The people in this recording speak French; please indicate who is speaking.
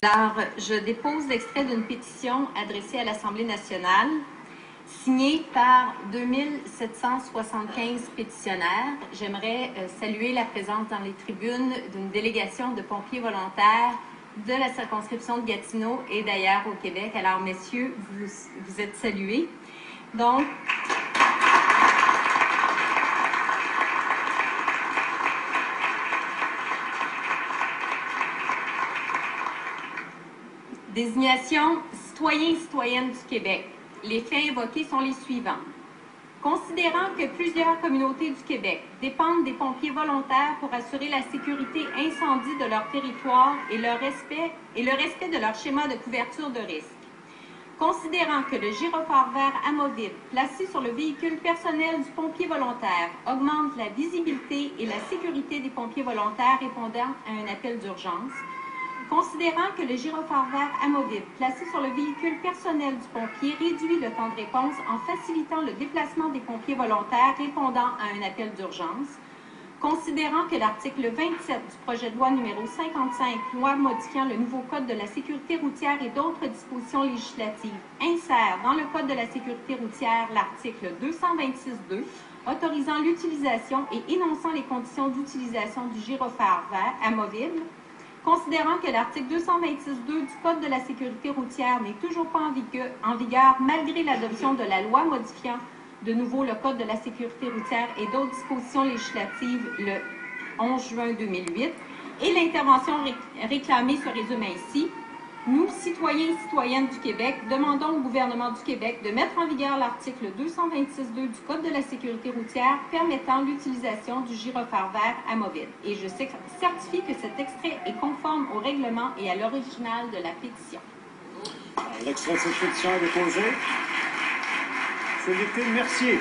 Speaker 1: Alors, je dépose l'extrait d'une pétition adressée à l'Assemblée nationale, signée par 2775 pétitionnaires. J'aimerais saluer la présence dans les tribunes d'une délégation de pompiers volontaires de la circonscription de Gatineau et d'ailleurs au Québec. Alors, messieurs, vous êtes salués. Donc, désignation citoyens et citoyennes du Québec. Les faits évoqués sont les suivants. Considérant que plusieurs communautés du Québec dépendent des pompiers volontaires pour assurer la sécurité incendie de leur territoire et le respect de leur schéma de couverture de risque. Considérant que le gyrophare vert amovible placé sur le véhicule personnel du pompier volontaire augmente la visibilité et la sécurité des pompiers volontaires répondant à un appel d'urgence. Considérant que le gyrophare vert amovible placé sur le véhicule personnel du pompier réduit le temps de réponse en facilitant le déplacement des pompiers volontaires répondant à un appel d'urgence. Considérant que l'article 27 du projet de loi numéro 55, loi modifiant le nouveau Code de la sécurité routière et d'autres dispositions législatives, insère dans le Code de la sécurité routière l'article 226.2, autorisant l'utilisation et énonçant les conditions d'utilisation du gyrophare vert amovible. Considérant que l'article 226.2 du Code de la sécurité routière n'est toujours pas en vigueur malgré l'adoption de la loi modifiant de nouveau le Code de la sécurité routière et d'autres dispositions législatives le 11 juin 2008, et l'intervention réclamée se résume ainsi. Nous, citoyens et citoyennes du Québec, demandons au gouvernement du Québec de mettre en vigueur l'article 226.2 du Code de la sécurité routière permettant l'utilisation du gyrophare vert amovible. Et je certifie que cet extrait est conforme au règlement et à l'original de la pétition.
Speaker 2: L'extrait de cette pétition est déposé. Monsieur le député Mercier.